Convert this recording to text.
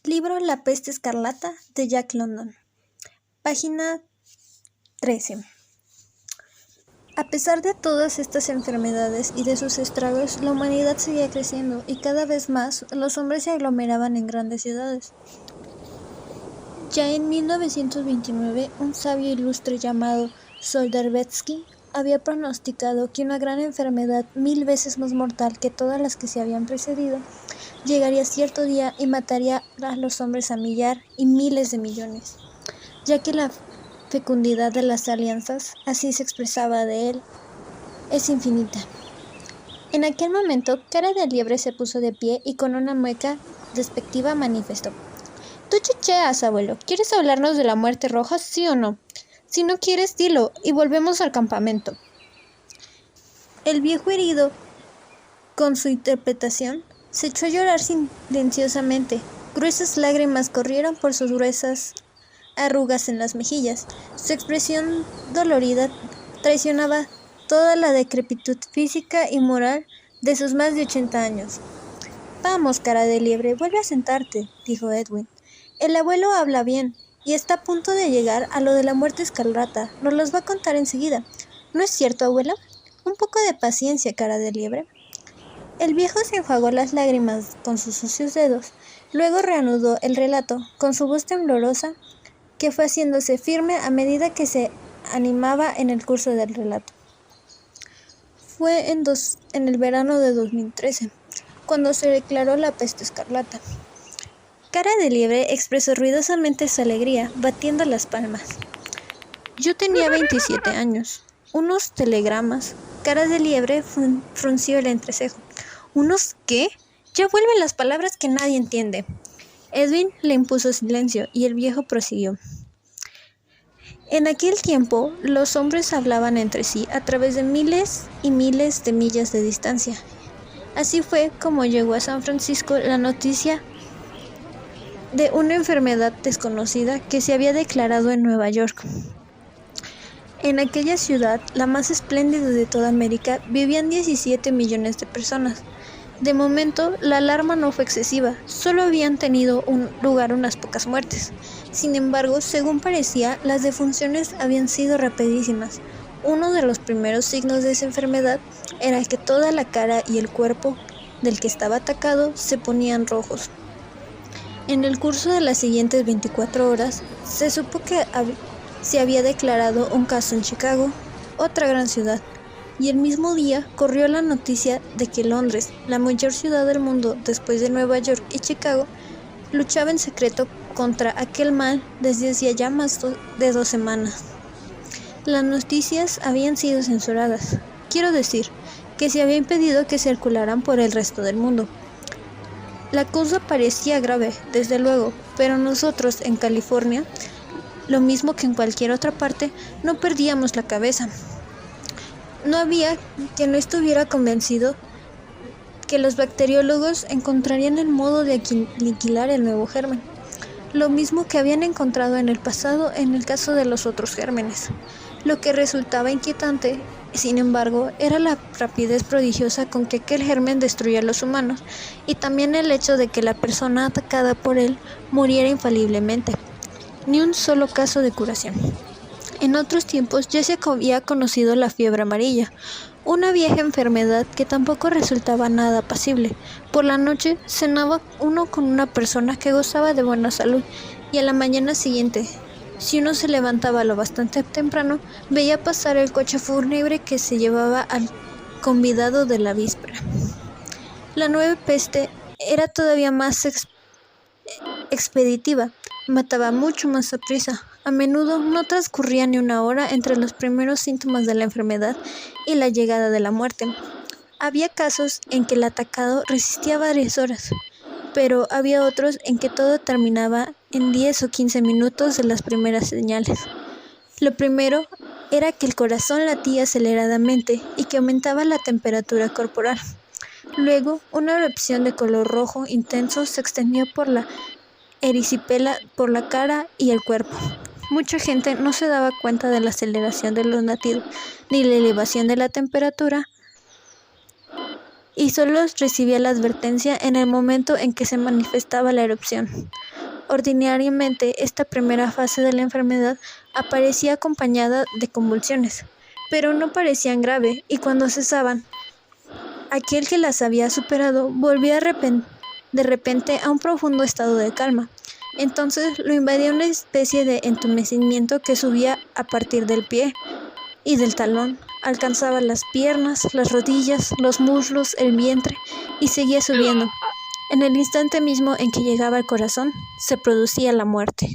Libro La peste escarlata de Jack London. Página 13. A pesar de todas estas enfermedades y de sus estragos, la humanidad seguía creciendo y cada vez más los hombres se aglomeraban en grandes ciudades. Ya en 1929, un sabio ilustre llamado Solzhenitsyn había pronosticado que una gran enfermedad 1000 veces más mortal que todas las que se habían precedido llegaría cierto día y mataría a los hombres a millar y miles de millones, ya que la fecundidad de las alianzas, así se expresaba de él, es infinita. En aquel momento, Cara de Liebre se puso de pie y con una mueca despectiva manifestó: «Tú chicheas, abuelo. ¿Quieres hablarnos de la muerte roja, sí o no? Si no quieres, dilo, y volvemos al campamento». El viejo, herido con su interpretación, se echó a llorar silenciosamente. Gruesas lágrimas corrieron por sus gruesas arrugas en las mejillas. Su expresión dolorida traicionaba toda la decrepitud física y moral de sus más de 80 años. «Vamos, Cara de Liebre, vuelve a sentarte», dijo Edwin. «El abuelo habla bien, y está a punto de llegar a lo de la muerte escarlata. Nos los va a contar enseguida. ¿No es cierto, abuelo? Un poco de paciencia, Cara de Liebre». El viejo se enjuagó las lágrimas con sus sucios dedos. Luego reanudó el relato, con su voz temblorosa, que fue haciéndose firme a medida que se animaba en el curso del relato. Fue en el verano de 2013, cuando se declaró la peste escarlata. Cara de Liebre expresó ruidosamente su alegría, batiendo las palmas. «Yo tenía 27 años. Unos telegramas». Cara de Liebre frunció el entrecejo. «¿Unos qué? Ya vuelven las palabras que nadie entiende». Edwin le impuso silencio y el viejo prosiguió. «En aquel tiempo, los hombres hablaban entre sí a través de miles y miles de millas de distancia. Así fue como llegó a San Francisco la noticia de una enfermedad desconocida que se había declarado en Nueva York. En aquella ciudad, la más espléndida de toda América, vivían 17 millones de personas. De momento, la alarma no fue excesiva, solo habían tenido lugar unas pocas muertes. Sin embargo, según parecía, las defunciones habían sido rapidísimas. Uno de los primeros signos de esa enfermedad era que toda la cara y el cuerpo del que estaba atacado se ponían rojos. En el curso de las siguientes 24 horas, se supo que se había declarado un caso en Chicago, otra gran ciudad, y el mismo día corrió la noticia de que Londres, la mayor ciudad del mundo después de Nueva York y Chicago, luchaba en secreto contra aquel mal desde hacía ya más de 2 semanas. Las noticias habían sido censuradas, quiero decir, que se había impedido que circularan por el resto del mundo. La cosa parecía grave, desde luego, pero nosotros, en California, lo mismo que en cualquier otra parte, no perdíamos la cabeza. No había quien no estuviera convencido que los bacteriólogos encontrarían el modo de aniquilar el nuevo germen, lo mismo que habían encontrado en el pasado en el caso de los otros gérmenes. Lo que resultaba inquietante, sin embargo, era la rapidez prodigiosa con que aquel germen destruía a los humanos, y también el hecho de que la persona atacada por él muriera infaliblemente. Ni un solo caso de curación. En otros tiempos ya se había conocido la fiebre amarilla, una vieja enfermedad que tampoco resultaba nada apacible. Por la noche cenaba uno con una persona que gozaba de buena salud, y a la mañana siguiente, si uno se levantaba lo bastante temprano, veía pasar el coche fúnebre que se llevaba al convidado de la víspera. La nueva peste era todavía más expeditiva. Mataba mucho más aprisa. A menudo no transcurría ni una hora entre los primeros síntomas de la enfermedad y la llegada de la muerte. Había casos en que el atacado resistía varias horas, pero había otros en que todo terminaba en 10 o 15 minutos de las primeras señales. Lo primero era que el corazón latía aceleradamente y que aumentaba la temperatura corporal. Luego, una erupción de color rojo intenso se extendió por la erisipela por la cara y el cuerpo. Mucha gente no se daba cuenta de la aceleración de los latidos ni la elevación de la temperatura y solo recibía la advertencia en el momento en que se manifestaba la erupción. Ordinariamente, esta primera fase de la enfermedad aparecía acompañada de convulsiones, pero no parecían grave, y cuando cesaban, aquel que las había superado volvía de repente a un profundo estado de calma. Entonces lo invadía una especie de entumecimiento que subía a partir del pie y del talón, alcanzaba las piernas, las rodillas, los muslos, el vientre y seguía subiendo. En el instante mismo en que llegaba al corazón, se producía la muerte.